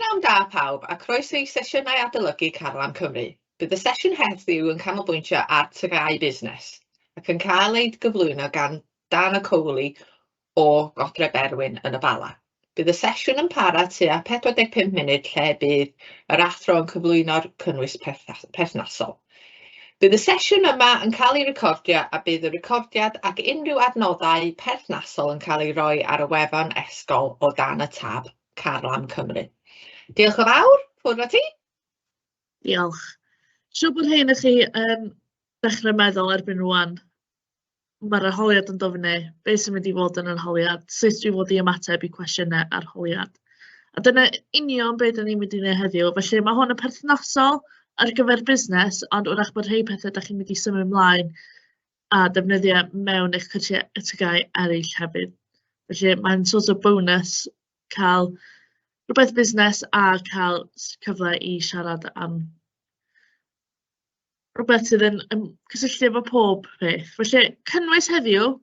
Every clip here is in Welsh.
Pnawn da pawb a croeso I sesiynau adolygu Carlam Cymru. Bydd y sesiwn heddiw yn canolbwyntio ar TGAU Busnes ac yn cael ei gyflwyno gan Dan y Cowley o Godre Berwyn yn y Bala. Bydd y sesiwn yn para tua 45 munud lle bydd yr athro yn cyflwyno'r cynnwys perthnasol. Bydd y sesiwn yma yn cael ei recordio a bydd y recordiad ac unrhyw adnoddau perthnasol yn cael ei roi ar y wefan e-sgol o dan y tab Carlam Cymru. Diolch yn fawr, ffwrdd â ti. Diolch. Siwr bod hyn i chi dechrau meddwl erbyn rwan. Mae'r arholiad yn dofynu, beth sy'n mynd I fod yn arholiad, sut dwi fod I ymateb I cwestiynau arholiad. A dyna union beth dyn ni'n mynd I wneud heddiw, felly mae hwn yn perthnasol ar gyfer busnes, ond wrach bod rhai pethau ydych chi'n mynd I symud ymlaen a defnyddio mewn eich cyrsiau etygau eraill hefyd. Felly mae'n sort of bonus cael rhywbeth busnes a cael cyfle I siarad am rhywbeth sydd yn cysylltu efo pob peth. Felly, cynnwys heddiw,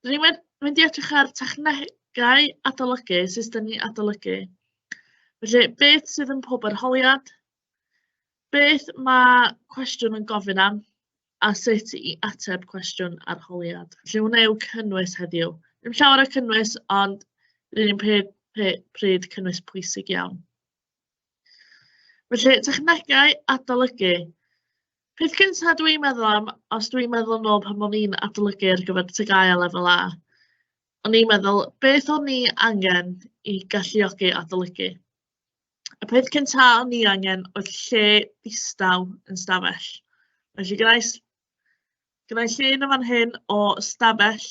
dyn ni'n mynd I edrych ar technegau adolygu, sut dyn ni'n adolygu. Felly, beth sydd yn pob arholiad, beth mae cwestiwn yn gofyn am, a sut I ateb cwestiwn arholiad. Felly, hwnna yw cynnwys heddiw. Ddim llawer o cynnwys, ond rydyn ni'n pryd cynnwys pwysig iawn. Felly, technegau adolygu. Peth cyntaf dwi'n meddwl am, os dwi'n meddwl nôl pan o'n i'n adolygu ar gyfer TGAU lefel A, o'n i'n meddwl beth o'n i angen I galluogi adolygu. Y peth cyntaf o'n i angen oedd lle distaw yn stafell. Felly gyda'i lle yn y fan hyn o stafell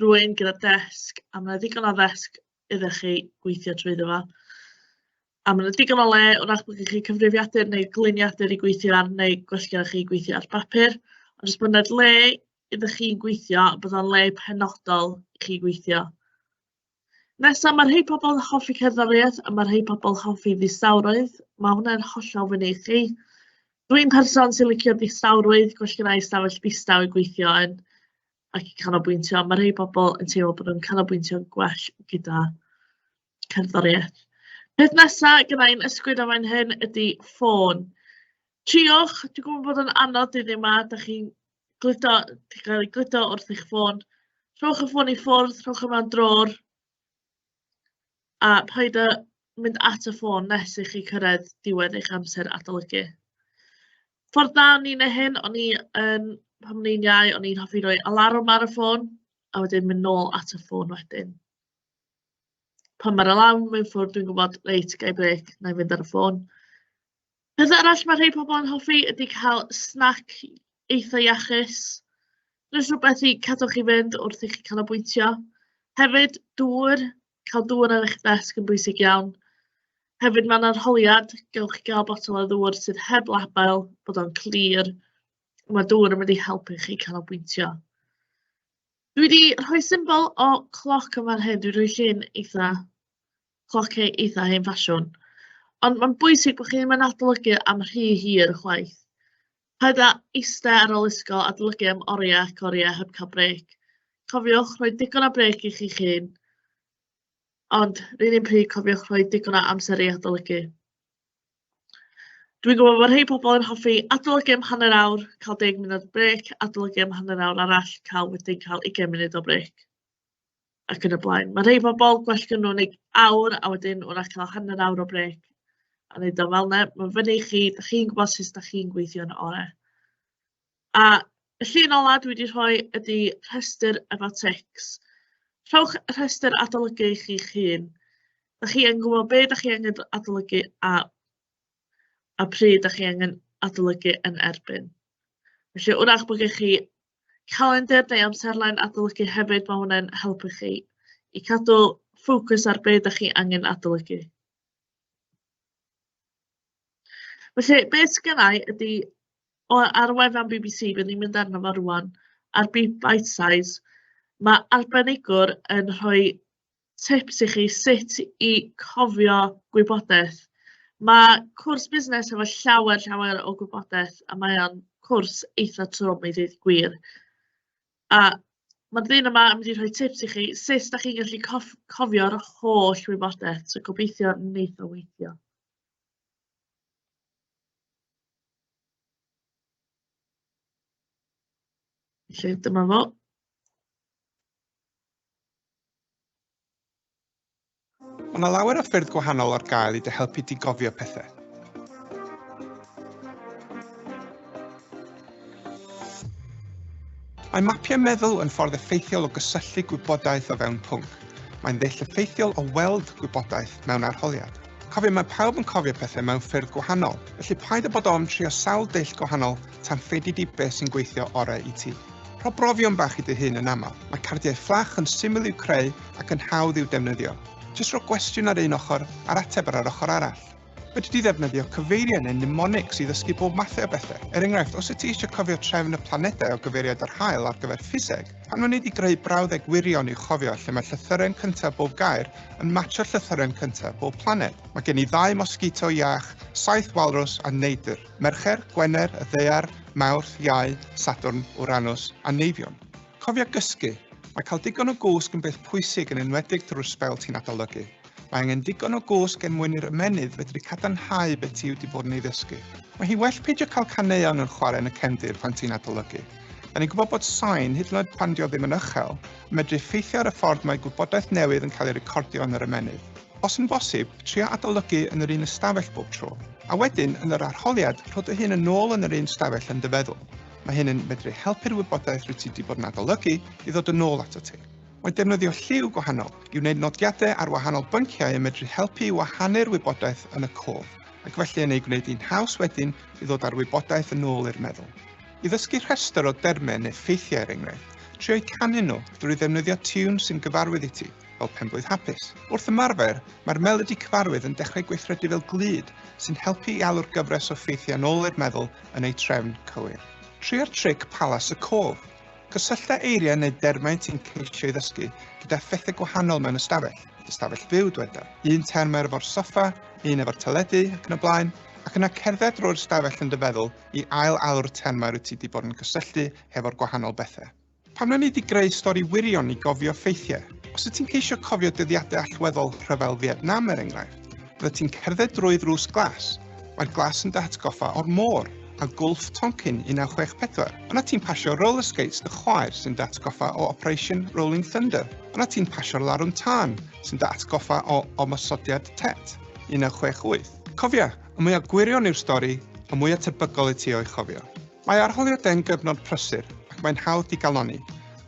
rwy'n gyda desg, a mae'n ddigon o ddesg iddo chi gweithio trwyddo fo. A mae'n digon o le wrach bod chi cyfrifiadur neu gliniadur I gweithio ar neu gwellio chi gweithio ar bapur. Ond os bod yna le iddo chi gweithio, bod o'n le penodol I chi gweithio. Nesaf, mae rhai pobl yn hoffi cerddoriaeth a mae rhai pobl yn hoffi ddistawrwydd. Mae hwnna'n hollol fyny I chi. Dwi'n person sy'n licio ddistawrwydd, gwellio I stafell distaw I gweithio yn ac I canolbwyntio. Mae rhai pobl yn teimlo bod yn canolbwyntio'n gwell gyda cerddoriaeth. Peth nesaf gyda'n ysgwyd am ein hyn ydy ffôn. Triwch, dwi'n gwybod bod yn anodd dyddiau yma, da chi'n cael ei gludo wrth eich ffôn. Rhowch y ffôn I ffwrdd, rhowch y mewn drôr, a paid â mynd at y ffôn nes I chi cyrraedd diwedd eich amser adolygu. Ffordd dda o'n i'n hyn, pan o'n i'n iau, o'n i'n hoffi roi alarwm ar y ffôn, a wedyn mynd nôl at y ffôn wedyn. Pan mae'r alarm mewn ffwrdd, dwi'n gwybod, reit, gai brec, na I fynd ar y ffôn. Peth arall mae rhai pobl yn hoffi ydy cael snac eitha iachus. Rwy'n rhywbeth I cadw chi fynd wrth I chi canolbwyntio. Hefyd, dŵr, cael dŵr ar eich desg yn bwysig iawn. Hefyd, mae'n arholiad, gewch chi gael botol o ddŵr sydd heb label, bod o'n clir. Mae dŵr yn mynd I helpu chi canolbwyntio. Dwi wedi rhoi symbol o cloc yma'n hyn, dwi'n rhoi llun cloc eitha hen ffasiwn. Ond mae'n bwysig bod chi ddim yn adolygu am rhy hir chwaith. Paid â eistedd ar ôl ysgol adolygu am oriau ac oriau heb cael brec. Cofiwch rhoi digon o brec I chi'ch hun, ond rydyn ni'n pryd cofiwch rhoi digon o amser I adolygu. Dwi'n gwybod bod rhai pobl yn hoffi adolygu am hanner awr, cael 10 munud o brec, adolygu am hanner awr arall, wedyn cael 20 munud o brec. Ac yn y blaen. Mae rhai pobl gwell gynnyn nhw'n awr a wedyn wrach cael hanner awr o brec. A wneud o fel yna, mae'n fyny I chi, da chi'n gwybod sut da chi'n gweithio yn orau. A y llun ola dwi wedi rhoi ydy rhestr efo tics. Rhowch y rhestr adolygu I chi'ch hun. Da chi yn gwybod beth da chi angen adolygu a pryd da chi angen adolygu yn erbyn. Felly, wrach bod gen chi calendar neu amserlen adolygu hefyd, mae hwnna'n helpu chi I cadw ffocws ar beth da chi angen adolygu. Felly, beth gynnau ydy, ar wefan BBC, bydd ni'n mynd arno fo rwan, ar Bite Size, mae arbenigwr yn rhoi tips I chi sut I cofio gwybodaeth. Mae cwrs busnes efo llawer o gwybodaeth, a mae o'n cwrs eitha trwm I ddweud gwir. A Mae'r ddyn yma yn mynd i rhoi tips i chi sut da chi'n gallu cofio'r holl wybodaeth, so gobeithio wneith o weithio. Felly dyma fo. Mae yna lawer o ffyrdd gwahanol ar gael i dy helpu di gofio pethau. Mae mapiau meddwl yn ffordd effeithiol o gysylltu gwybodaeth o fewn pwnc. Mae'n ddeill effeithiol o weld gwybodaeth mewn arholiad. Cofio, mae pawb yn cofio pethau mewn ffyrdd gwahanol, felly paid â bod ofn trio sawl deill gwahanol tan ffeidi di beth sy'n gweithio orau i ti. Rho brofion bach i dy hun yn aml. Mae cardiau fflach yn syml i'w creu ac yn hawdd i'w defnyddio. Jyst rho gwestiwn ar un ochr a'r ateb ar yr ochr arall. Fedri di ddefnyddio cyfeiriau neu mnemonics i ddysgu bob mathau o bethau. Enghraifft, os ydych chi eisiau cofio trefn y planedau o gyfeiriad yr haul ar gyfer ffiseg, pan ma'n wedi greu brawddeg wirion i'w chofio lle mae llythyren cyntaf bob gair yn matcho'r llythyren cyntaf bob planed. Mae gen i 2 mosgito iach, 7 walrus a neidr, Mercher, Gwener, y Ddaear, Mawrth, Iau, Sadwrn, Uranus a Neifion. Cofio gysgu. Mae cael digon o gwsg yn beth pwysig yn enwedig drwy'r sbel ti'n adolygu. Mae angen digon o gwsg yn mwyn i'r ymenydd fedru cadarnhau beth ti wedi bod yn ei ddysgu. Mae hi well peidio cael caneuon yn chwarae yn y cefndir pan ti'n adolygu. Da ni'n gwybod bod sain, hyd yn oed pan dio ddim yn uchel, yn medru effeithio ar y ffordd mae gwybodaeth newydd yn cael ei recordio yn yr ymenydd. Os yn bosib, trio adolygu yn yr un ystafell bob tro. A wedyn, yn yr arholiad, rhod y hyn yn ôl yn yr un stafell yn dy feddwl. Mae hyn yn medru helpu'r wybodaeth rwy ti wedi bod yn adolygu i ddod yn ôl ato ti. Mae defnyddio lliw gwahanol i wneud nodiadau ar wahanol bynciau yn medru helpu i wahanu'r wybodaeth yn y cof, ac felly yn ei gwneud hi'n haws wedyn i ddod â'r wybodaeth yn ôl i'r meddwl. I ddysgu rhestr o dermau neu ffeithiau enghraifft, trio'u canu nhw drwy ddefnyddio tiwn sy'n gyfarwydd i ti, fel penblwydd hapus. Wrth ymarfer, mae'r melodi cyfarwydd yn dechrau gweithredu fel glud, sy'n helpu i alw'r gyfres o ffeithiau yn ôl i'r meddwl yn ei trefn cywir. Trio'r tric palas y cof. Cysyllta eiriau neu dermau ti'n ceisio i ddysgu gyda phethau gwahanol mewn ystafell. Ystafell fyw dyweda. Un termer efo'r soffa, un efo'r teledu ac yn y blaen, ac yna cerdded drwy'r ystafell yn dy feddwl i ail-alw'r termer wyt ti wedi bod yn cysylltu hefo'r gwahanol bethau. Pam wnawn ni wedi greu stori wirion i gofio ffeithiau? Os ydych chi'n ceisio cofio dyddiadau allweddol rhyfel Fietnam enghraifft, byddai ti'n cerdded drwy ddrws glas. Mae'r glas yn datgoffa o'r môr a Gulf Tonkin 1964. Yna ti'n pasio roller skates dy chwaer sy'n datgoffa o Operation Rolling Thunder. Yna ti'n pasio'r larwm tân sy'n datgoffa o ymosodiad Tet 1968. Cofia, y mwyaf gwirion yw'r stori, y mwyaf tebygol i ti o'i chofio. Mae arholiad yn gyfnod prysur ac mae'n hawdd i galoni.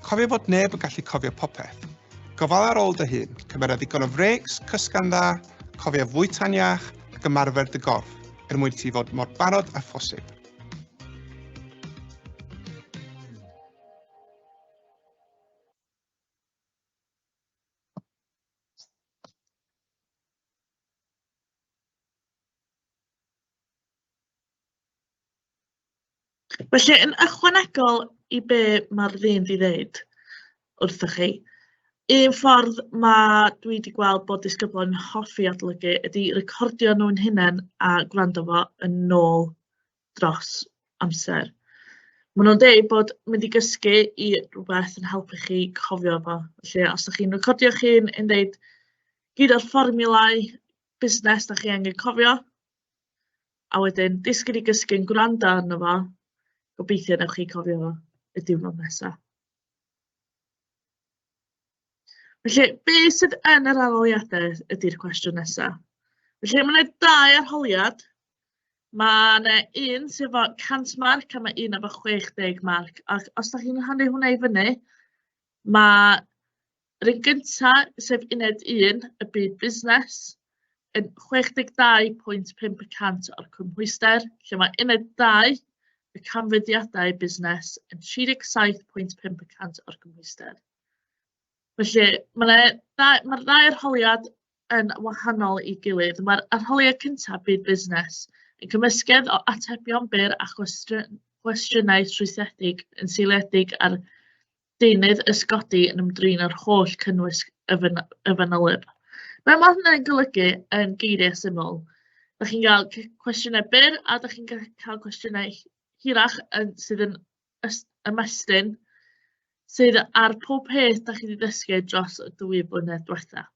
Cofio fod neb yn gallu cofio popeth. Gofal ar ôl dy hun, cymera ddigon o frecs, cysgan dda, cofio fwyta'n iach ac ymarfer dy gorff, mwyn ti fod mor barod a phosib. Felly, yn ychwanegol i be mae'r ddyn wedi dweud wrthych chi, un ffordd dwi wedi gweld bod disgyblion yn hoffi adolygu ydy recordio nhw'n hunain a gwrando fo yn ôl dros amser. Maen nhw'n dweud bod mynd i gysgu i rhywbeth yn helpu chi cofio fo. Felly, os ydych chi'n recordio chi'n dweud gyd o'r fformulau busnes da chi angen cofio, a wedyn disgyn i gysgu'n gwrando arno fo, gobeithio newch chi cofio fo y diwrnod nesaf. Felly, beth sydd yn yr arholiadau ydy'r cwestiwn nesaf? Felly, mae yna 2 arholiad. Mae yna un sydd efo 100 marc a mae un efo 60 marc. Ac os ydych chi'n rhannu hwnna i fyny, mae'r un gyntaf, sef uned 1, y byd busnes, yn 62.5% o'r cymhwyster, lle mae uned 2, y canfyddiadau busnes, yn 37.5% o'r cymhwyster. Felly, mae'r 2 arholiad yn wahanol i gilydd. Mae'r arholiad cyntaf byd busnes yn cymysgedd o atebion byr a cwestiynau strwythedig yn seiliedig ar deunydd ysgodi yn ymdrin â'r holl cynnwys y fanyleb. Be mae hynny'n golygu yn geiriau syml? Da chi'n cael cwestiynau byr a da chi'n cael cwestiynau hirach sydd yn ymestyn sydd ar pob peth da chi wedi dysgu dros y 2 blynedd diwetha.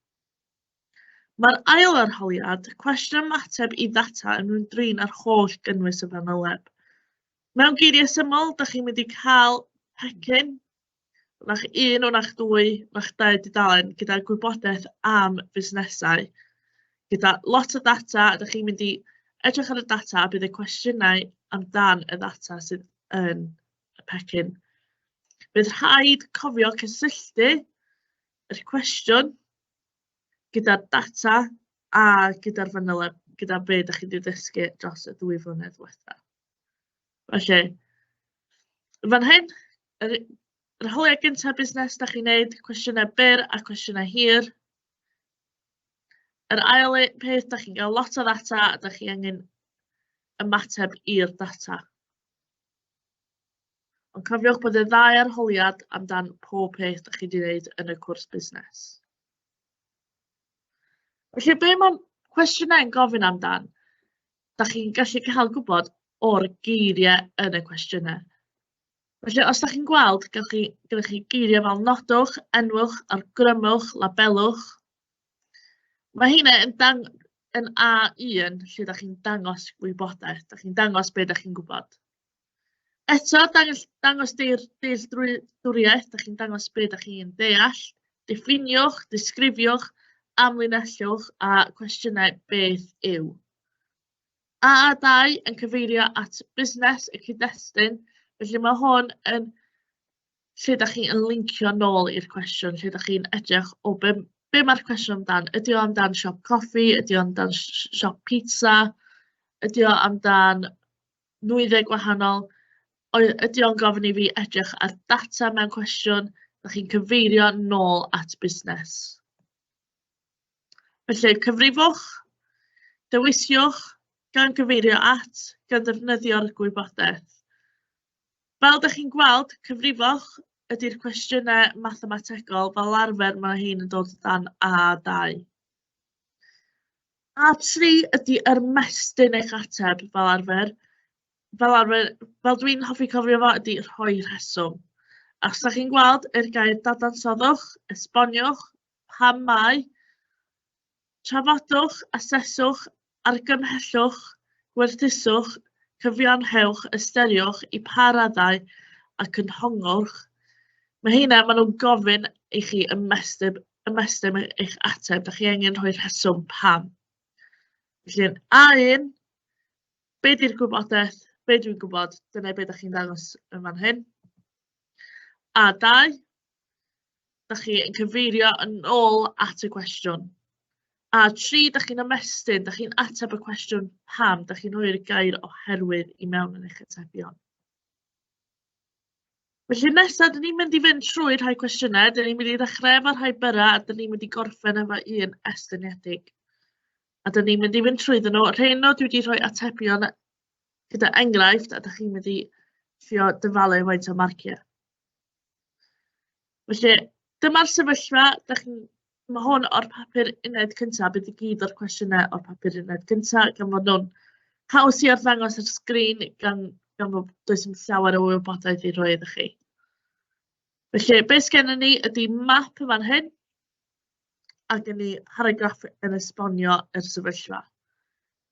Mae'r ail arholiad, cwestiwn ymateb i ddata yn ymdrin ar holl gynnwys y fanyleb. Mewn geiriau syml, da chi'n mynd i cael pecyn, wrach 1, wrach 2, wrach 2 dudalen gyda gwybodaeth am busnesau. Gyda lot o data, da chi'n mynd i edrych ar y data a bydd y cwestiynau amdan y data sydd yn y pecyn. Bydd rhaid cofio cysylltu yr cwestiwn gyda'r data a gyda'r fanyleb, gyda be da chi wedi dysgu dros y 2 flynedd diwetha. Felly, fan hyn, yr arholiad gyntaf busnes da chi'n neud, cwestiynau byr a cwestiynau hir. Yr ail peth, da chi'n cael lot o ddata a da chi angen ymateb i'r data. Ond cofiwch bod y 2 arholiad amdan pob peth da chi wedi gwneud yn y cwrs busnes. Felly, be mae cwestiynau yn gofyn amdan, da chi'n gallu cael gwybod o'r geiriau yn y cwestiynau. Felly, os da chi'n gweld, gyda chi geiriau fel nodwch, enwch, argrymwch, labelwch. Mae hynny yn A1, lle da chi'n dangos gwybodaeth, da chi'n dangos be da chi'n gwybod. Eto, dangos dealltwriaeth, da chi'n dangos be da chi'n deall, diffiniwch, disgrifiwch, amlinellwch a cwestiynau beth yw. A2 yn cyfeirio at busnes y cyd-destun, felly mae hwn yn lle da chi'n lincio nôl i'r cwestiwn, lle da chi'n edrych o be mae'r cwestiwn amdan. Ydy o amdan siop coffi, ydy o amdan siop pizza, ydy o amdan nwyddau gwahanol, ydy o'n gofyn i fi edrych ar data mewn cwestiwn, da chi'n cyfeirio nôl at busnes. Felly, cyfrifwch, dewisiwch, gan gyfeirio at, gan ddefnyddio'r gwybodaeth. Fel ydych chi'n gweld, cyfrifwch ydy'r cwestiynau mathemategol fel arfer mae hyn yn dod dan A2. A3 ydy ymestyn eich ateb fel arfer. Fel dwi'n hoffi cofio fo, ydy rhoi rheswm. Os ydych chi'n gweld, yr gair dadansoddwch, esboniwch, pam mai, trafodwch, aseswch, argymhellwch, gwerthuswch, cyfiawnhewch, ystyriwch i pa raddau a cynhongwch. Mae hynna, maen nhw'n gofyn i chi ymestyn eich ateb, da chi angen rhoi rheswm pam. Felly, A1, be di'r gwybodaeth, be dwi'n gwybod, dyna be da chi'n dangos yn fan hyn. A2, da chi'n cyfeirio yn ôl at y cwestiwn. A3, da chi'n ymestyn, da chi'n ateb y cwestiwn pam, da chi'n rhoi'r gair oherwydd i mewn yn eich atebion. Felly nesaf, dyn ni'n mynd i fynd trwy'r rhai cwestiynau, dyn ni'n mynd i ddechrau efo rhai byra, a dyn ni'n mynd i gorffen efo un estyniedig. A dyn ni'n mynd i fynd trwyddyn nhw. Rhain nhw dwi wedi rhoi atebion gyda enghraifft, a da chi'n mynd i ffio dyfalu faint o marciau. Felly, dyma'r sefyllfa, mae hwn o'r papur uned cyntaf, bydd i gyd o'r cwestiynau o'r papur uned cyntaf, gan fod nhw'n haws i arddangos ar sgrin, gan fod does dim llawer o wybodaeth i roi iddo chi. Felly, be sgennyn ni ydy map y fan hyn, a gen ni paragraff yn esbonio yr sefyllfa.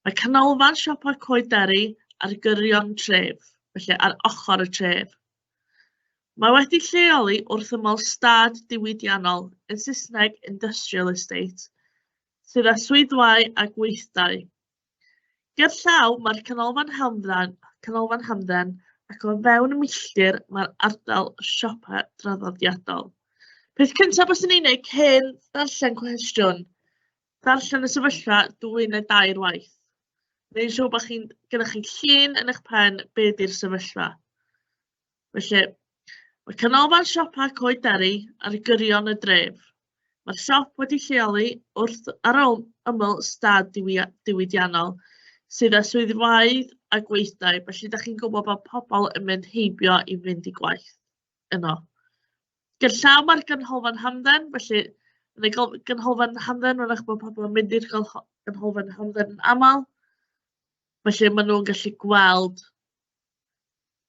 Mae canolfan siopa coed deri ar gyrion tref, felly ar ochr y tref. Mae wedi lleoli wrth ymyl stad diwydiannol, yn Saesneg Industrial Estate, sydd â swyddwau a gweithdai. Ger llaw mae'r canolfan hamdden ac o fewn y milltir mae'r ardal siopa draddodiadol. Peth cyntaf bys ni'n ei cyn darllen cwestiwn, darllen y sefyllfa 2 neu 2 waith. Neu'n siŵr bod gyda chi llun yn eich pen be di'r sefyllfa. Felly, mae canolfan siopa coed deri ar gyrion y dref. Mae'r siop wedi lleoli ar ymyl stad diwydiannol sydd â swyddfeydd a gweithdai, felly da chi'n gwybod bod pobl yn mynd heibio i fynd i gwaith yno. Ger llaw mae'r ganolfan hamdden, felly yn y ganolfan hamdden, mae'n eich bod pobl yn mynd i'r ganolfan hamdden yn aml, felly maen nhw'n gallu gweld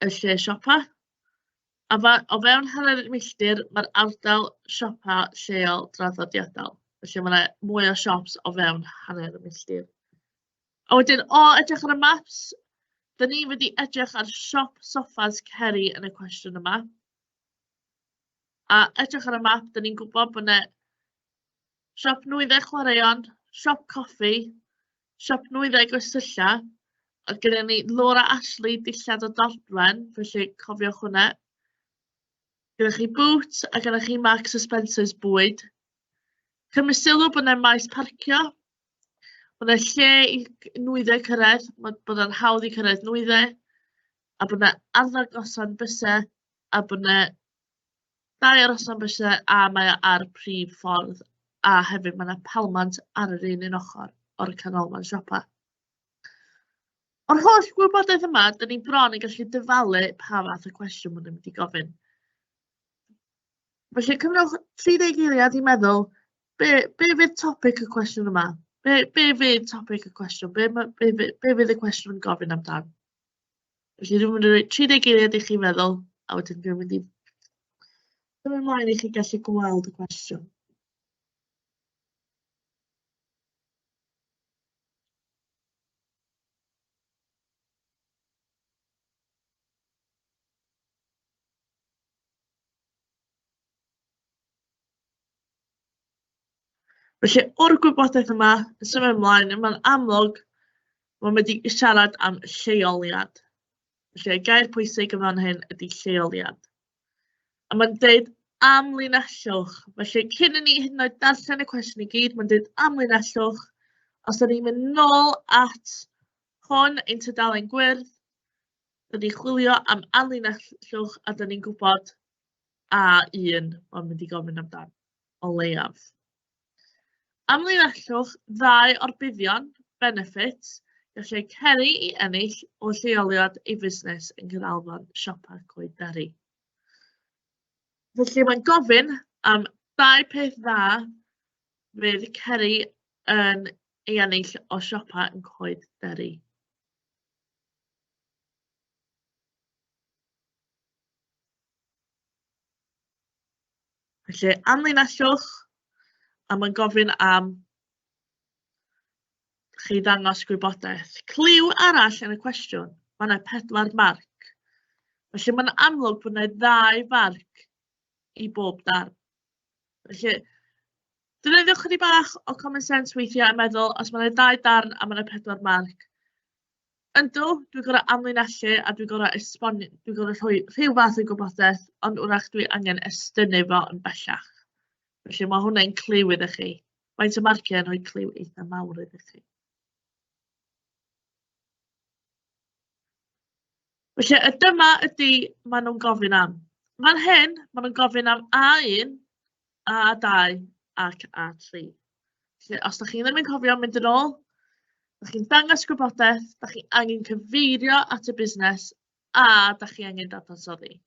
y lle siopa. O fewn hanner milltir, mae'r ardal siopa lleol draddodiadol. Felly mae yna mwy o siops o fewn hanner milltir. A wedyn, o edrych ar y maps, dyn ni wedi edrych ar siop soffas ceri yn y cwestiwn yma. A edrych ar y map, dyn ni'n gwybod bod yna siop nwyddau chwaraeon, siop coffi, siop nwyddau gwestylla, a gyda ni Laura Ashley dillad o Dordwen, felly cofiwch hwnna. Gyda chi Boots a gyda chi Marks & Spencer's bwyd. Cymryd sylw bod yna maes parcio, bod yna lle i nwyddau cyrraedd, bod yna'n hawdd i cyrraedd nwyddau, a bod yna arddangosau bysau, a bod yna 2 arosau bysau, a mae o ar prif ffordd, a hefyd mae yna palmant ar yr un ochr o'r canolfan siopa. O'r holl gwybodaeth yma, dyn ni bron yn gallu dyfalu pa fath o cwestiwn maen nhw'n mynd i gofyn. Felly, cyfnewch 30 eiliad i meddwl, be fydd topic y cwestiwn yma? Be fydd topic y cwestiwn? Be fydd y cwestiwn yn gofyn amdan? Felly, dwi'n mynd i roi 30 eiliad i chi meddwl, a wedyn dwi'n mynd i ddim ymlaen i chi gallu gweld y cwestiwn. Felly, o'r gwybodaeth yma, yn symud ymlaen, mae'n amlwg mae'n mynd i siarad am lleoliad. Felly, y gair pwysig yn fan hyn ydy lleoliad. A mae'n dweud amlinellwch. Felly, cyn i ni hyd yn oed darllen y cwestiwn i gyd, mae'n dweud amlinellwch. Os ydym ni'n mynd nôl at hwn ein tudalen gwyrdd, dyn ni'n chwilio am amlinellwch a dyn ni'n gwybod A1 mae'n mynd i gofyn amdan o leiaf. Amlinellwch 2 o'r buddion, benefits, gallai ceri i ennill o lleoliad ei busnes yn canolfan siopa Coed Derry. Felly mae'n gofyn am 2 peth dda fydd ceri yn ei ennill o siopa yn Coed Derry. Felly amlinellwch, a mae'n gofyn am chi ddangos gwybodaeth. Cliw arall yn y cwestiwn, mae yna 4 marc. Felly mae'n amlwg bod yna 2 marc i bob darn. Felly, defnyddiwch chydig bach o common sense weithiau a meddwl, os mae yna 2 darn a mae yna 4 marc. Yndw, dwi'n gorau amlinellu a dwi'n gorau rhoi rhyw fath o gwybodaeth, ond wrach dwi angen estynnu fo yn bellach. Felly mae hwnna'n cliw iddo chi. Faint y marciau yn rhoi cliw eitha mawr iddo chi. Felly y dyma ydy maen nhw'n gofyn am. Fan hyn, maen nhw'n gofyn am A1, A2 ac A3. Felly os da chi ddim yn cofio mynd yn ôl, da chi'n dangos gwybodaeth, da chi angen cyfeirio at y busnes a da chi angen dadansoddi.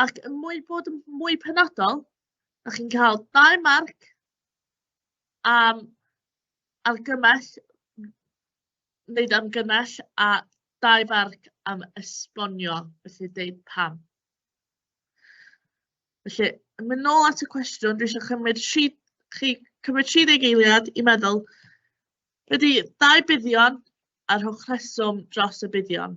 Ac bod yn mwy penodol, da chi'n cael 2 marc am argymell, wneud argymell a 2 marc am esbonio, felly deud pam. Felly, yn mynd nôl at y cwestiwn, dwi eisiau cymryd 30 eiliad i meddwl ydy 2 buddion a rhowch rheswm dros y buddion.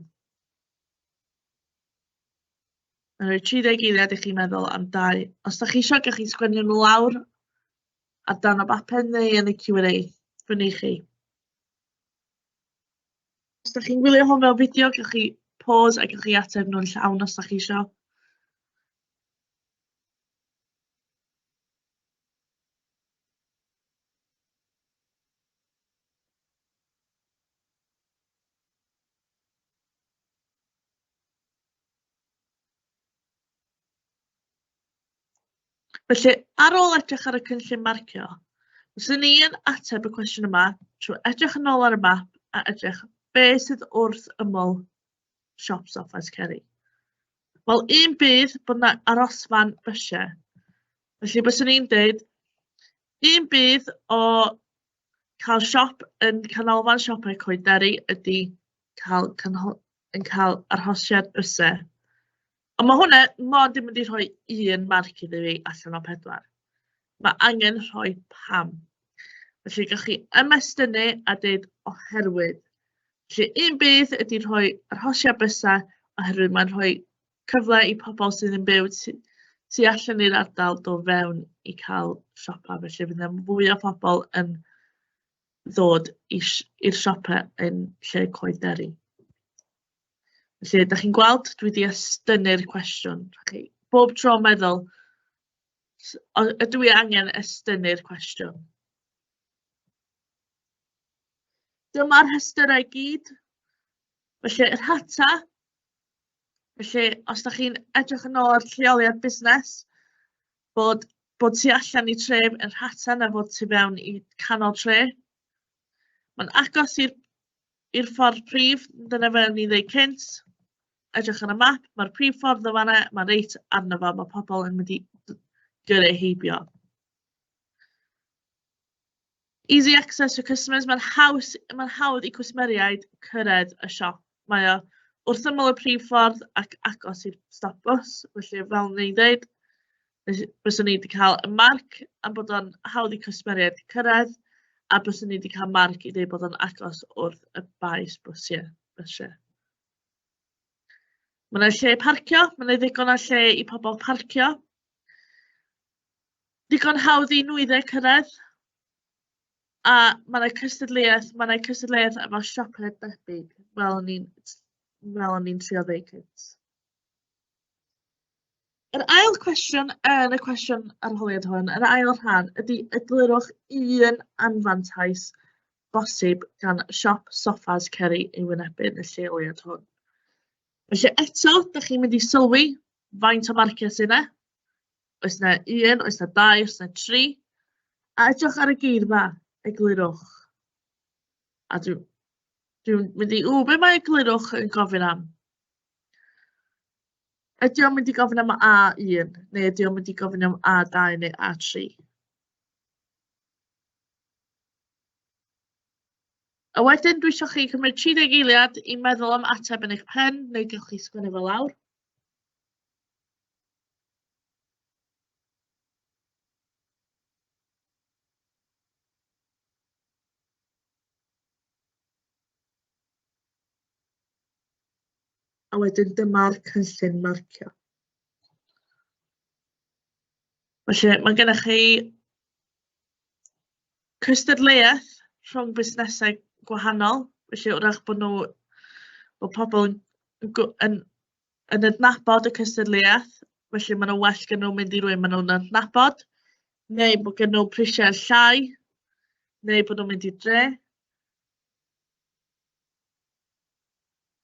Yn rhoi 30 eiliad i chi meddwl am 2. Os da chi eisiau, gallwch chi sgwennu nhw lawr ar dan o bapur neu yn y Q&A fyny chi. Os da chi'n gwylio hwn fel fideo, gallwch chi pause a gallwch chi ateb nhw'n llawn os da chi eisiau. Felly, ar ôl edrych ar y cynllun marcio, fyswn ni yn ateb y cwestiwn yma trwy edrych yn ôl ar y map a edrych beth sydd wrth ymyl siop soffas ceri. Wel, un bydd bod yna arosfan bysiau. Felly, byswn ni'n dweud, un bydd o cael siop yn canolfan siopau Coed Derry ydy cael yn cael arhosiad bysau. Ond mae hwnna mond yn mynd i rhoi 1 marc iddi fi allan o 4. Mae angen rhoi pam. Felly gallwch chi ymestynnu a dweud oherwydd. Felly un bydd ydy rhoi arhosiad bysau oherwydd mae'n rhoi cyfle i pobl sydd yn byw tu allan i'r ardal dod fewn i cael siopa. Felly fydd yna fwy o pobl yn ddod i'r siopa yn lle coederi. Felly, da chi'n gweld, dwi wedi estynnu'r cwestiwn. Bob tro meddwl, ydw i angen estynnu'r cwestiwn. Dyma'r rhestyr i gyd. Felly, yr hata. Felly, os da chi'n edrych yn ôl ar lleoliad busnes, bod tu allan i tref yn rhata na fod tu fewn i canol tre. Mae'n agos i'r ffordd prif, dyna fel ni'n dweud cynt. Edrych yn y map, mae'r prif ffordd o fanna, mae reit arno fo, mae pobl yn mynd i gyrru heibio. Easy access for customers, mae'n hawdd i cwsmeriaid cyrraedd y siop. Mae o wrth ymyl y prif ffordd ac agos i'r stop bus, felly fel ni'n dweud, byswn ni wedi cael y marc am bod o'n hawdd i cwsmeriaid cyrraedd, a byswn ni wedi cael marc i dweud bod o'n agos wrth y baes bwsiau. Mae yna lle parcio, mae yna ddigon o lle i pobl parcio. Digon hawdd i nwyddau cyrraedd. A mae yna cystadleuaeth efo siopau debyg, fel o'n i'n trio ddeud cynt. Yr ail cwestiwn yn y cwestiwn arholiad hwn, yr ail rhan, ydy eglurwch 1 anfantais bosib gan siop soffas ceri i wynebu'n y lleoliad hwn. Felly eto, da chi'n mynd i sylwi faint o marciau sy'n yna. Oes yna 1, oes yna 2, oes yna 3. A edrych ar y geirfa, eglurwch. A dwi'n mynd i, be mae eglurwch yn gofyn am? Ydy o'n mynd i gofyn am A1, neu ydy o'n mynd i gofyn am A2 neu A3? A wedyn, dwi eisiau chi cymryd 30 eiliad i meddwl am ateb yn eich pen, neu gewch chi sgwennu fel lawr. A wedyn dyma'r cynllun marcio. Felly, mae gennych chi cystadleuaeth rhwng busnesau gwahanol, felly wrach bod pobl yn adnabod y cystadleuaeth, felly maen nhw well gen nhw mynd i rywun maen nhw'n adnabod, neu bod gen nhw prisiau llai, neu bod nhw'n mynd i dre.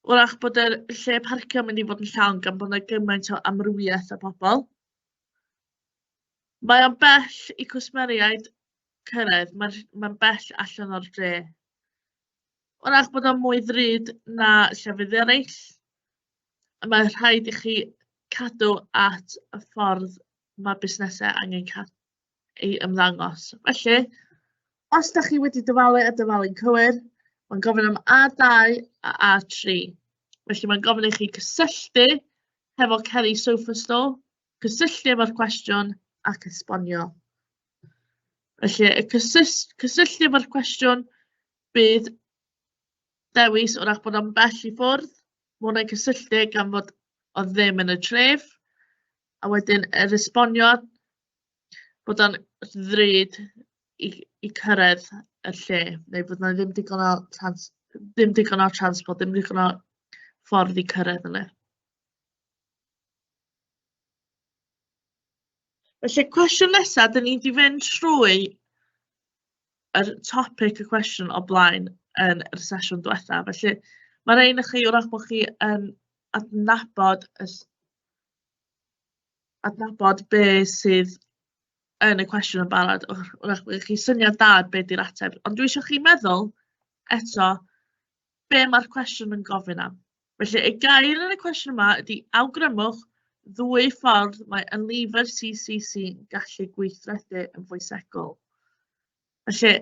Wrach bod y lle parcio mynd i fod yn llawn gan bod yna gymaint o amrywiaeth o bobl. Mae o'n bell i cwsmeriaid cyrraedd, mae'n bell allan o'r dre. Wrach bod o'n mwy ddrud na llefydd eraill. Mae rhaid i chi cadw at y ffordd mae busnesau angen ei ymddangos. Felly, os da chi wedi dyfalu a dyfalu'n cywir, mae'n gofyn am A2 a A3. Felly mae'n gofyn i chi cysylltu hefo ceri sofa store, cysylltu efo'r cwestiwn ac esbonio. Felly, y cysylltu efo'r cwestiwn bydd dewis wrach bod o'n bell i ffwrdd. Mae hwnna'n cysylltu gan fod o ddim yn y tref. A wedyn yr esbonio bod o'n ddrud i cyrraedd y lle. Neu bod yna ddim digon o transport, ddim digon o ffordd i cyrraedd yna. Felly, cwestiwn nesaf, dyn ni wedi fynd trwy yr topic y cwestiwn o blaen yn y sesiwn diwethaf. Felly, mae rhaid i chi wrach bod chi yn adnabod be sydd yn y cwestiwn yn barod. Wrach bod chi syniad da be di'r ateb. Ond dwi eisiau chi meddwl eto be mae'r cwestiwn yn gofyn am. Felly, y gair yn y cwestiwn yma ydy awgrymwch 2 ffordd mae ynlifr CCC yn gallu gweithredu yn fwy segol. Felly,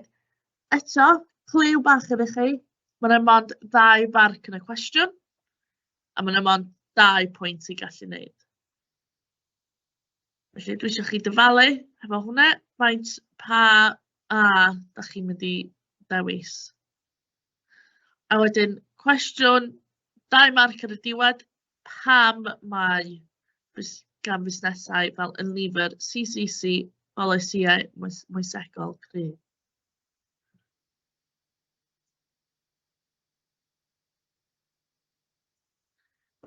eto, cliw bach iddo chi. Mae yna mond 2 farc yn y cwestiwn. a mae yna mond 2 pwynt i gallu wneud. Felly dwi eisiau chi dyfalu efo hwnna, faint pa a da chi'n mynd i dewis. A wedyn, cwestiwn 2 marc ar y diwedd, pam mae gan busnesau fel yn nifer CCC polisïau moesegol cryf.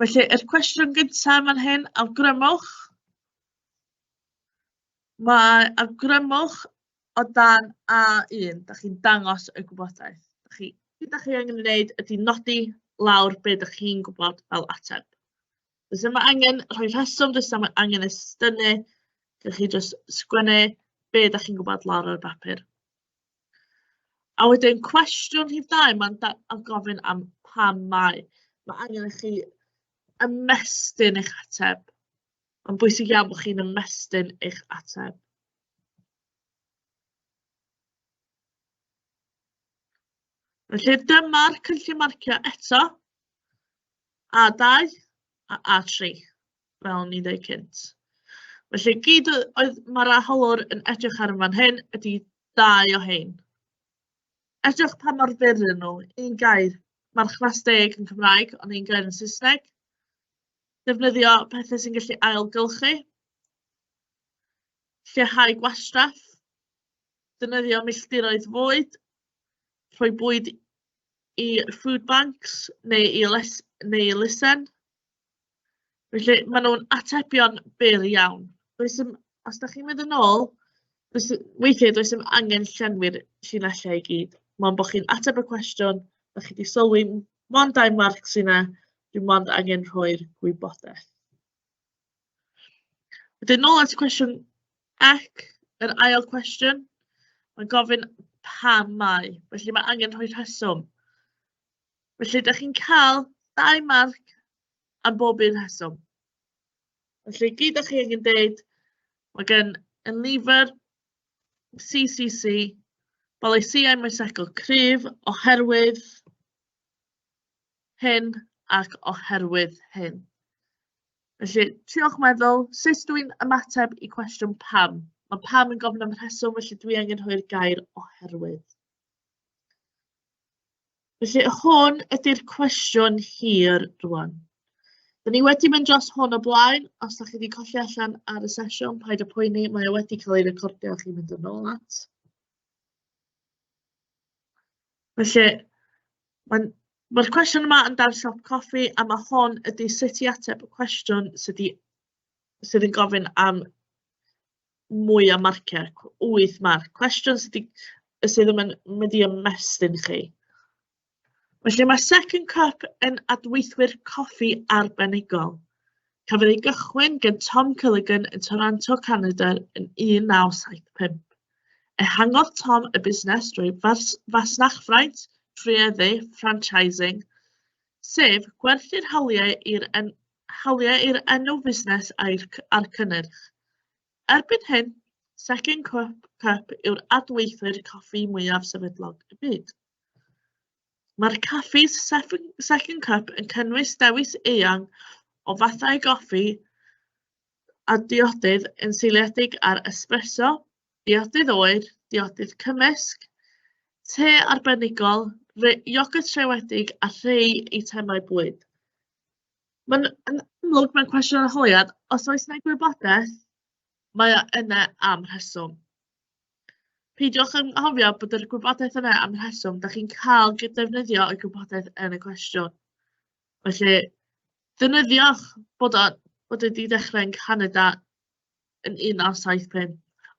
Felly, yr cwestiwn gyntaf fan hyn, awgrymwch. Mae awgrymwch o dan A1, da chi'n dangos y gwybodaeth. Da chi angen gwneud ydy nodi lawr be da chi'n gwybod fel ateb. Does yma angen rhoi rheswm, does yma angen estynnu, da chi jyst sgwennu be da chi'n gwybod lawr o'r bapur. A wedyn cwestiwn rhif 2, mae'n gofyn am pam mae. Mae angen i chi ymestyn eich ateb. Mae'n bwysig iawn bod chi'n ymestyn eich ateb. Felly dyma'r cynllun marcio eto. A2 a A3, fel ni'n dweud cynt. Felly gyd oedd mae'r arholwr yn edrych ar fan hyn ydy 2 o hein. Edrych pa mor fyr yn nhw, un gair. Marchnas 10 yn Cymraeg, ond un gair yn Saesneg. Defnyddio pethau sy'n gallu ailgylchu. Lleihau gwastraff. Defnyddio milltiroedd fwyd. Rhoi bwyd i food banks neu i elusen. Felly maen nhw'n atebion byr iawn. Os da chi'n mynd yn ôl, weithiau does dim angen llenwi'r llinellau i gyd. Mae'n bod chi'n ateb y cwestiwn, da chi wedi sylwi mond 2 marc sy'n yna, dwi'n mond angen rhoi'r gwybodaeth. Wedyn nôl at y cwestiwn ac, yr ail cwestiwn, mae'n gofyn pam mae, felly mae angen rhoi rheswm. Felly, da chi'n cael 2 marc am bob un rheswm. Felly, gyd da chi angen deud, mae gen yn nifer CCC, polisïau moesegol cryf, oherwydd hyn ac oherwydd hyn. Felly, triwch meddwl, sut dwi'n ymateb i cwestiwn pam? Mae pam yn gofyn am rheswm, felly dwi angen rhoi'r gair oherwydd. Felly, hwn ydy'r cwestiwn hir rwan. Da ni wedi mynd dros hwn o blaen, os da chi wedi colli allan ar y sesiwn, paid y poeni, mae wedi cael ei recordio a chi'n mynd yn ôl at. Felly, mae'r cwestiwn yma yn dar siop coffi, a mae hwn ydy sut i ateb y cwestiwn sydd yn gofyn am mwy o marciau, 8 marc. Cwestiwn sydd yn mynd i ymestyn chi. Felly mae second cup yn adweithwyr coffi arbenigol. Cafodd ei gychwyn gan Tom Culligan yn Toronto, Canada yn 1975. Ehangodd Tom y busnes drwy fasnachfraint, trwyeddu, franchising, sef gwerthu'r hawliau i'r enw busnes a'r cynnyrch. Erbyn hyn, second cup yw'r adweithwyr coffi mwyaf sefydlog y byd. Mae'r caffis second cup yn cynnwys dewis eang o fathau goffi a diodydd yn seiliedig ar espresso, diodydd oer, diodydd cymysg, te arbenigol, iogwrt trewedig a rhai eitemau bwyd. Yn amlwg mewn cwestiwn arholiad, os oes yna gwybodaeth, mae yna am rheswm. Peidiwch yn anghofio bod yr gwybodaeth yna am rheswm, da chi'n cael defnyddio y gwybodaeth yn y cwestiwn. Felly, defnyddiwch bod wedi dechrau yn Canada yn 1975.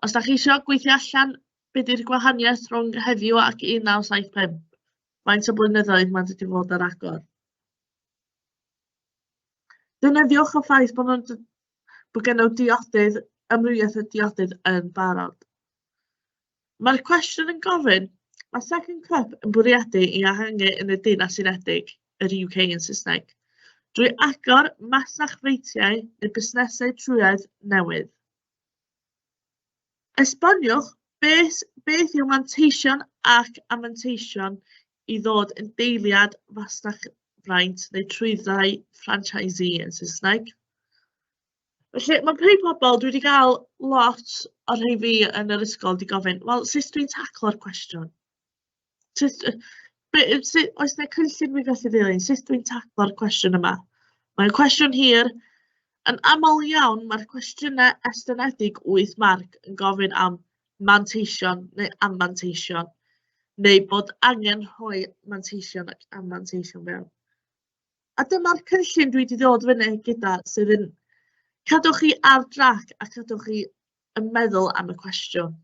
Os da chi eisiau gweithio allan beth yw'r gwahaniaeth rhwng heddiw ac 1975, faint o blynyddoedd mae wedi fod ar agor. Defnyddiwch y ffaith bod gen nhw diodydd, amrywiaeth o diodydd yn barod. Mae'r cwestiwn yn gofyn, mae second cup yn bwriadu i ehangu yn y Deyrnas Unedig, yr UK yn Saesneg, drwy agor masnachfreintiau neu busnesau trwyedd newydd. Esboniwch beth yw manteision ac amanteision i ddod yn deiliad ffraint neu trwyddau franchisee yn Saesneg. Felly, mae rhai pobl, dwi wedi cael lot o'r rhai fi yn yr ysgol wedi gofyn, wel, sut dwi'n taclo'r cwestiwn? Oes yna cynllun fi gallu ddilyn, sut dwi'n taclo'r cwestiwn yma? Mae'n cwestiwn hir. Yn aml iawn, mae'r cwestiynau estynedig 8 marc yn gofyn am manteision neu anmanteision, neu bod angen rhoi manteision ac anmanteision fewn. A dyma'r cynllun dwi wedi dod fyny gyda sydd yn cadw chi ar drac a cadw chi yn meddwl am y cwestiwn.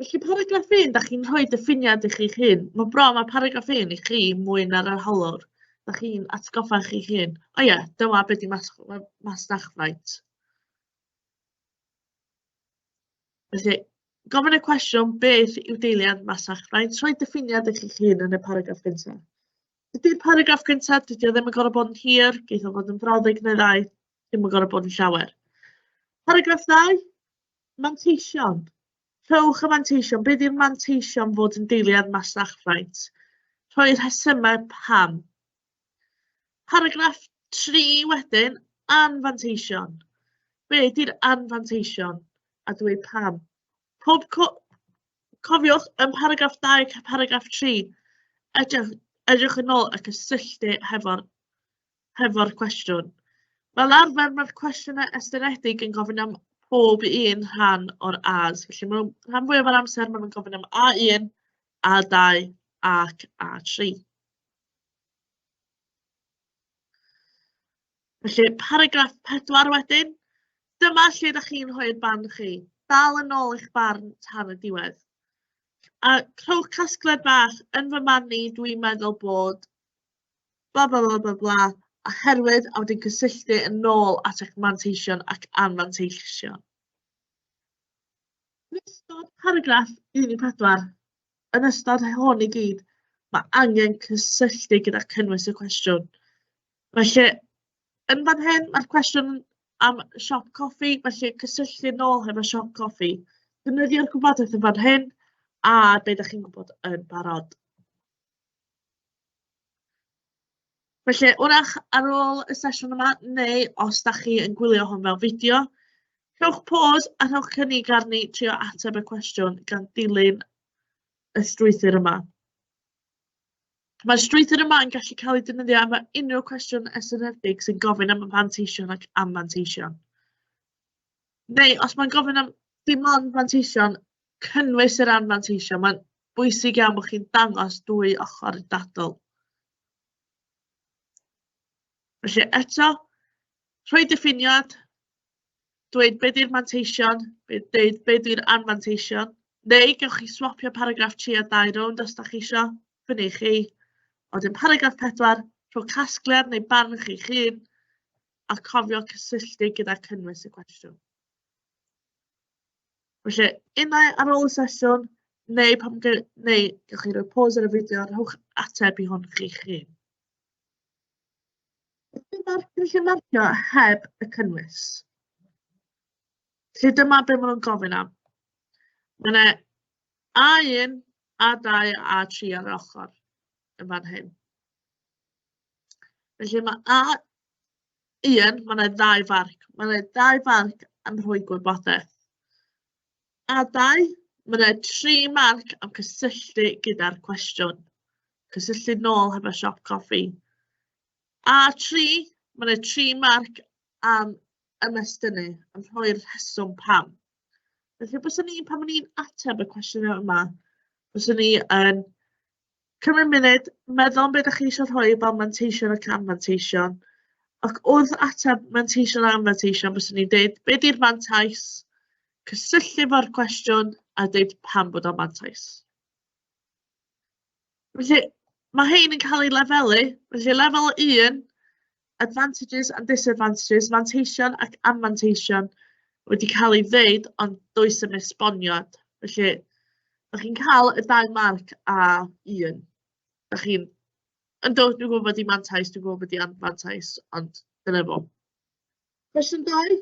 Felly paragraff 1, da chi'n rhoi diffiniad i chi'ch hun. Mae bron mae paragraff 1 i chi mwy na'r arholwr. Da chi'n atgoffa chi'ch hun. O ie, dyma beth di masnachfraint. Felly, gofyn y cwestiwn beth yw deiliad masnachfraint, rhoi diffiniad i chi'ch hun yn y paragraff gyntaf. Ydy'r paragraff gyntaf, dydy o ddim yn gorfod bod yn hir, geith o fod yn frawddeg neu ddau, ddim yn gorfod bod yn llawer. Paragraff 2, manteision. Rhowch y manteision. Beth yw'r manteision fod yn deiliad masnachfraint? Rhoi'r rhesymau pam. Paragraff 3 wedyn, anfanteision. Be ydy'r anfanteision? A dweud pam. Cofiwch yn paragraff 2 ac paragraff 3, edrych yn ôl a cysylltu hefo'r cwestiwn. Fel arfer, mae'r cwestiynau estynedig yn gofyn am pob un rhan o'r A's. Felly, rhan fwyaf o'r amser maen nhw'n gofyn am A1, A2 ac A3. Felly, paragraff 4 wedyn, dyma lle ydych chi'n rhoi'r barn chi. Dal yn ôl eich barn tan y diwedd. A crowch casgliad bach yn fy man ni, dwi'n meddwl bod bla bla bla bla bla, oherwydd a wedyn cysylltu yn ôl at eich manteision ac anmanteision. Yn ystod paragraff 14, yn ystod hwn i gyd, mae angen cysylltu gyda cynnwys y cwestiwn. Felly, yn fan hyn, mae'r cwestiwn am siop coffi, felly cysylltu nôl hefo siop coffi. Defnyddio'r gwybodaeth yn fan hyn, a be ydych chi'n gwybod yn barod. Felly, wrach ar ôl y sesiwn yma, neu os ydych chi yn gwylio hwn fel fideo, rhowch pause a rhowch cynnig arni trio ateb y cwestiwn gan dilyn y strwythur yma. Mae'r strwythur yma yn gallu cael ei defnyddio am unrhyw cwestiwn estynedig sy'n gofyn am y manteision ac anmanteision. Neu, os mae'n gofyn am dim ond manteision, cynnwys yr anmanteision. Mae'n bwysig iawn bod chi'n dangos dwy ochr y dadl. Felly eto, rhoi diffiniad, dweud beth yw'r manteision, dweud beth yw'r anmanteision, neu gewch chi swapio paragraff 3 a 2 rownd os da chi isio, fyny chi. Wedyn paragraff 4, rhoi casgliad neu barn chi'ch hun, a cofio cysylltu gyda cynnwys y cwestiwn. Felly, unai ar ôl y sesiwn, neu gewch chi roi pause ar y fideo, rhowch ateb i hwn chi'ch hun. Dyma'r cynllun marcio heb y cynnwys. Felly dyma be maen nhw'n gofyn am. Mae yna A1, A2 a A3 ar yr ochr yn fan hyn. Felly mae A1, mae yna 2 farc. Mae yna 2 farc am rhoi gwybodaeth. A2, mae yna 3 marc am cysylltu gyda'r cwestiwn. Cysylltu nôl hefo siop coffi. A3, mae yna 3 marc am ymestynnu, am rhoi'r rheswm pam. Felly, pan ni'n ateb y cwestiwn yma, byswn ni yn cymryd munud, meddwl am beth ydych chi eisiau rhoi fel manteision ac anmanteision. Ac wrth ateb manteision a anmanteision, byswn ni'n dweud beth yw'r mantais, cysylltu fo'r cwestiwn a dweud pam bod o'n mantais. Felly, mae hein yn cael ei lefelu. Felly, lefel 1, advantages and disadvantages, manteision ac anmanteision wedi cael ei ddeud, ond does yn esboniad. Felly, ydych chi'n cael y 2 marc a 1. Ydych chi'n... Dwi'n gwybod bod i mantais, dwi'n gwybod bod i anfantais, ond dyna fo. Cwestiwn 2.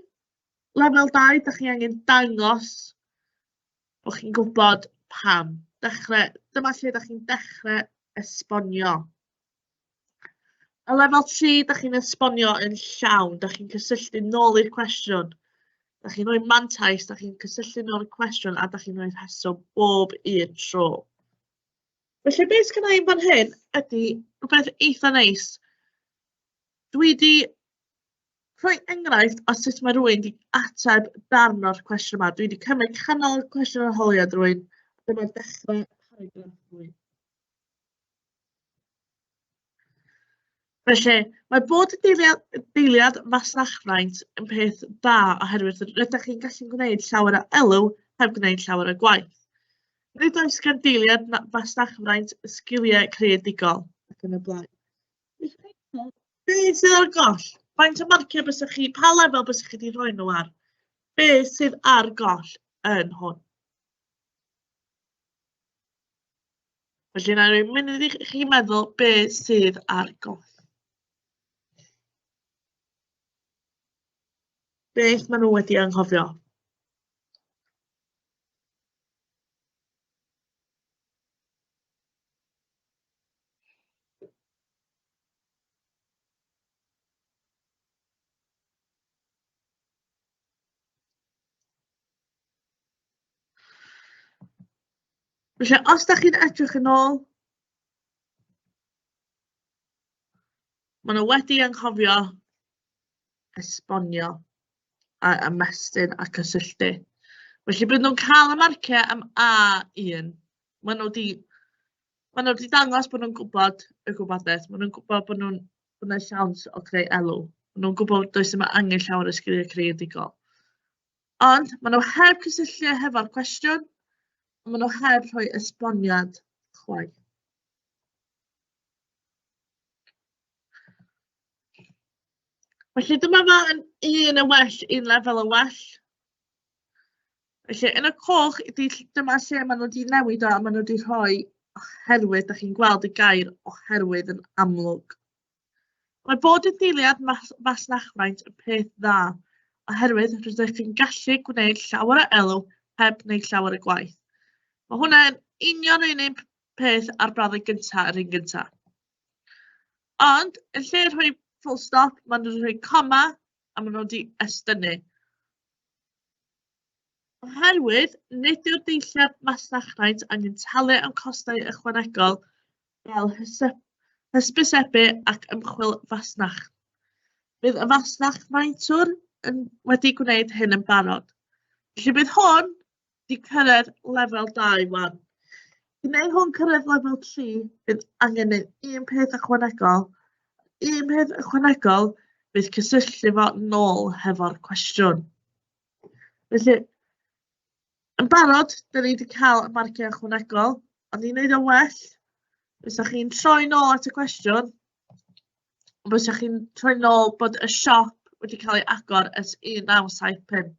Lefel 2, ydych chi angen dangos bod chi'n gwybod pam. Dyma lle ydych chi'n dechrau esbonio. Y lefel 3, da chi'n esbonio yn llawn, da chi'n cysylltu nôl i'r cwestiwn. Da chi'n rhoi mantais, da chi'n cysylltu nôl i'r cwestiwn a da chi'n rhoi rheswm bob un tro. Felly beth sydd gen i fan hyn ydy rhywbeth eitha neis. Dwi wedi rhoi enghraifft o sut mae rhywun wedi ateb darn o'r cwestiwn yma. Dwi wedi cymryd canol y cwestiwn arholiad rhywun. Dyma dechrau paragraff rhywun. Felly, mae bod y deiliad masnachfraint yn peth da oherwydd rydych chi'n gallu gwneud llawer o elw heb gwneud llawer o gwaith. Nid oes gan deiliad masnachfraint sgiliau creadigol ac yn y blaen. Beth sydd ar goll? Faint o marciau bysych chi, pa lefel bysych chi wedi rhoi nhw ar? Beth sydd ar goll yn hwn? Felly, na rwy'n mynd i chi meddwl beth sydd ar goll. Beth maen nhw wedi anghofio? Felly, os da chi'n edrych yn ôl, maen nhw wedi anghofio esbonio a ymestyn a cysylltu. Felly, bydd nhw'n cael y marciau am A1. Maen nhw wedi dangos bod nhw'n gwybod y gwybodaeth. Maen nhw'n gwybod bod nhw'n siawns o creu elw. Maen nhw'n gwybod does yma angen llawer o sgiliau creadigol. Ond, maen nhw heb cysylltu hefo'r cwestiwn, maen nhw heb rhoi esboniad chwaith. Felly dyma fel un y well, un lefel y well. Felly yn y coch, dyma lle maen nhw wedi newid o a maen nhw wedi rhoi oherwydd, da chi'n gweld y gair oherwydd yn amlwg. Mae bod y deiliad masnachfraint yn peth dda, oherwydd rydych chi'n gallu gwneud llawer o elw heb wneud llawer o gwaith. Mae hwnna'n union un peth ar braddu gyntaf yr un gyntaf. Ond, yn lle rhoi full stop, maen nhw'n rhoi coma a maen nhw wedi estynnu. Oherwydd, nid yw'r deilliad masnachfraint angen talu am costau ychwanegol fel hysbysebu ac ymchwil fasnach. Bydd y fasnachfraintwr wedi gwneud hyn yn barod. Felly bydd hwn wedi cyrraedd lefel 2 wan. I wneud hwn cyrraedd lefel 3, bydd angen un peth ychwanegol. Un peth ychwanegol bydd cysylltu fo nôl hefo'r cwestiwn. Felly, yn barod, dyn ni wedi cael y marciau ychwanegol, ond i wneud o well, bysach chi'n troi nôl at y cwestiwn, bysach chi'n troi nôl bod y siop wedi cael ei agor ers 1975.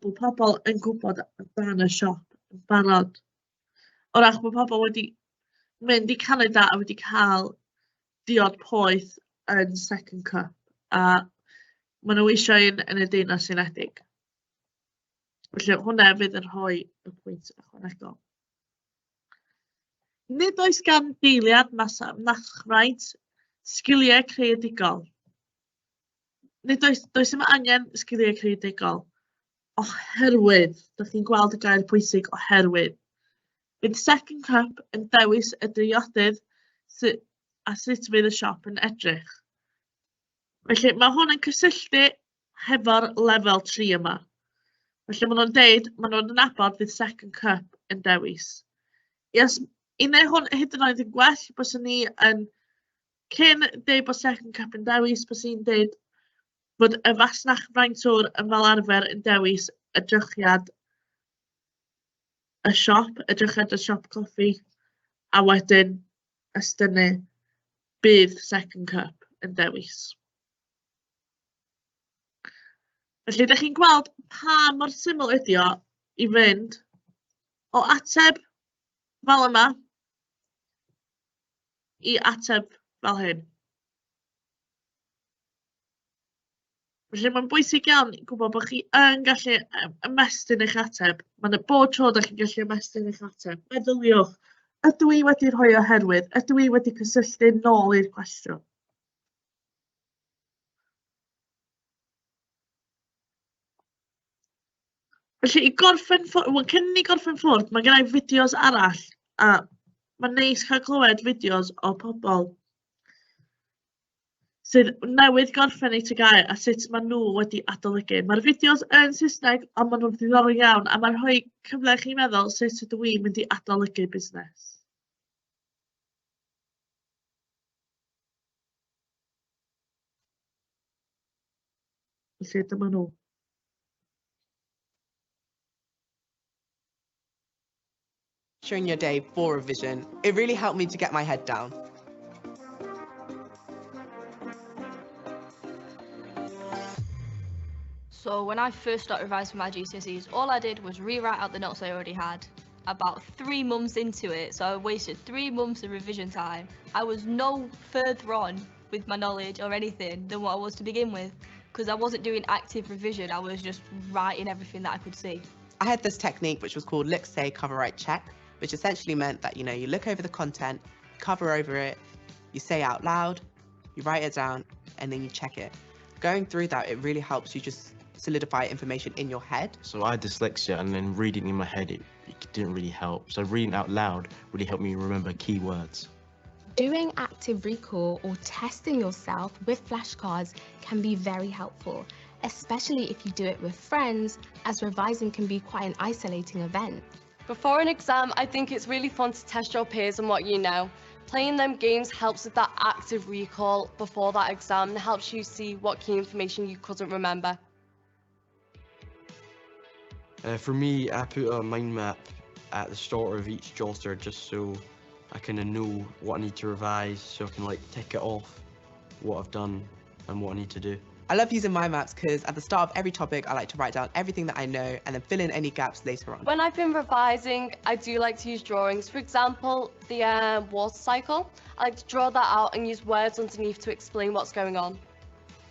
Bod pobl yn gwybod amdano y siop yn barod. Orach bod pobl wedi mynd i Canada a wedi cael diod poeth yn second cup a maen nhw eisiau un yn y Deyrnas Unedig. Felly hwnna fydd yn rhoi y pwynt ychwanegol. Nid oes gan deiliad masnachfraint sgiliau creadigol. Nid oes yma angen sgiliau creadigol oherwydd, da chi'n gweld y gair pwysig oherwydd. Bydd second cup yn dewis y diodydd a sut fydd y siop yn edrych. Felly mae hwn yn cysylltu hefo'r lefel 3 yma. Felly maen nhw'n deud, maen nhw'n nabod fydd second cup yn dewis. I neu hwn hyd yn oed yn gwell, byswn ni yn cyn deud bod second cup yn dewis, byswn ni'n deud bod y fasnachfraintwr yn fel arfer yn dewis edrychiad y siop coffi, a wedyn estynnu bydd second cup yn dewis. Felly, ydych chi'n gweld pa mor syml ydi o i fynd o ateb fel yma i ateb fel hyn. Felly, mae'n bwysig iawn i gwybod bod chi yn gallu ymestyn eich ateb. Mae'n bob tro ydych chi'n gallu ymestyn eich ateb. Meddyliwch, ydw i wedi rhoi oherwydd? Ydw i wedi cysylltu nôl i'r cwestiwn? Felly, i gorffen ffwrdd, wel, cyn i gorffen ffwrdd, mae gennau fideos arall, a mae'n neis cael clywed fideos o pobl sydd newydd gorffen eu TGAU a sut maen nhw wedi adolygu. Mae'r fideos yn Saesneg, ond maen nhw'n ddiddorol iawn, a mae'n rhoi cyfle i chi meddwl sut ydw i'n mynd i adolygu busnes. Felly, dyma nhw. During your day for revision, it really helped me to get my head down. So when I first started revising for my GCSEs, all I did was rewrite out the notes I already had. About 3 months into it, so I wasted 3 months of revision time. I was no further on with my knowledge or anything than what I was to begin with, because I wasn't doing active revision, I was just writing everything that I could see. I had this technique which was called look, say, cover, write, check, which essentially meant that, you look over the content, cover over it, you say out loud, you write it down, and then you check it. Going through that, it really helps you just solidify information in your head. So I had dyslexia, and then reading in my head, it didn't really help. So reading out loud really helped me remember key words. Doing active recall or testing yourself with flashcards can be very helpful, especially if you do it with friends, as revising can be quite an isolating event. Before an exam, I think it's really fun to test your peers on what you know. Playing them games helps with that active recall before that exam and helps you see what key information you couldn't remember. For me, I put a mind map at the start of each jotter just so I kind of know what I need to revise, so I can tick it off what I've done and what I need to do. I love using mind maps because at the start of every topic, I like to write down everything that I know and then fill in any gaps later on. When I've been revising, I do like to use drawings. For example, the water cycle. I like to draw that out and use words underneath to explain what's going on.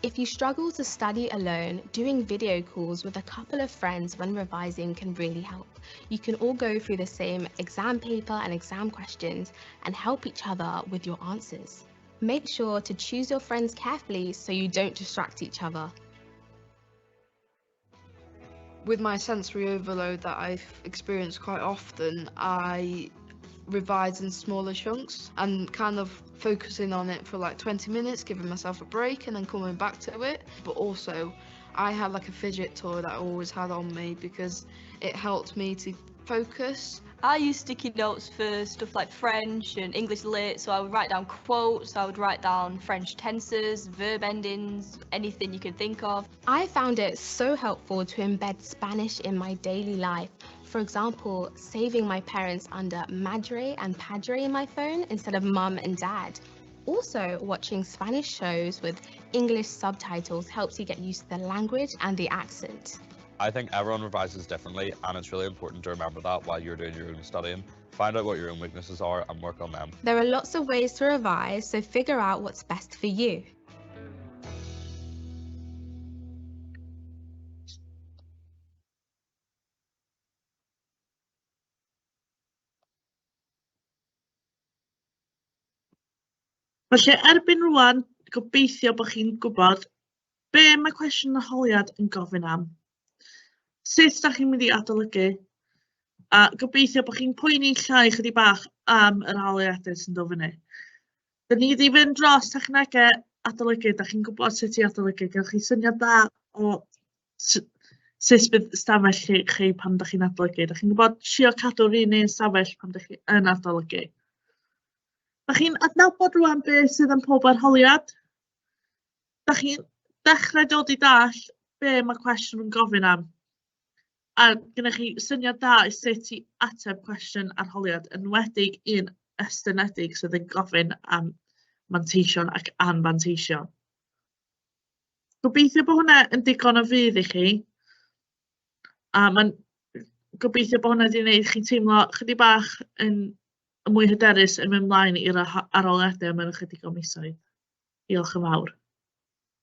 If you struggle to study alone, doing video calls with a couple of friends when revising can really help. You can all go through the same exam paper and exam questions and help each other with your answers. Make sure to choose your friends carefully so you don't distract each other. With my sensory overload that I've experienced quite often, I revise in smaller chunks and kind of focusing on it for 20 minutes, giving myself a break and then coming back to it. But also I had a fidget toy that I always had on me because it helped me to focus. I use sticky notes for stuff like French and English lit, so I would write down quotes, I would write down French tenses, verb endings, anything you could think of. I found it so helpful to embed Spanish in my daily life. For example, saving my parents under madre and padre in my phone instead of mum and dad. Also, watching Spanish shows with English subtitles helps you get used to the language and the accent. I think everyone revises differently, and it's really important to remember that while you're doing your own studying. Find out what your own weaknesses are and work on them. There are lots of ways to revise, so figure out what's best for you. Felly, erbyn rwan, gobeithio bod chi'n gwybod be mae cwestiwn arholiad yn gofyn am. Sut ydych chi'n mynd i adolygu, a gobeithio bod chi'n poeni llai chydig bach am yr arholiadau sy'n dod fyny. Dyn ni wedi fynd dros technegau adolygu, ydych chi'n gwybod sut i adolygu, gewch chi syniad da o sut bydd stafell chi pan ydych chi'n adolygu. Ydych chi'n gwybod trio cadw'r un stafell pan ydych chi'n adolygu. Ydych chi'n adnabod rwan beth sydd yn pob arholiad? Ydych chi'n dechrau dod i dall be mae cwestiwn yn gofyn am? A gennych chi syniad da i sut i ateb cwestiwn arholiad, enwedig un estynedig sydd yn gofyn am manteision ac anfanteision. Gobeithio bod hwnna yn digon o fydd i chi. A gobeithio bod hwnna wedi gwneud chi teimlo chydig bach yn mwy hyderus yn mynd mlaen i'r arholiadau mewn ychydig o misoedd. Diolch yn fawr.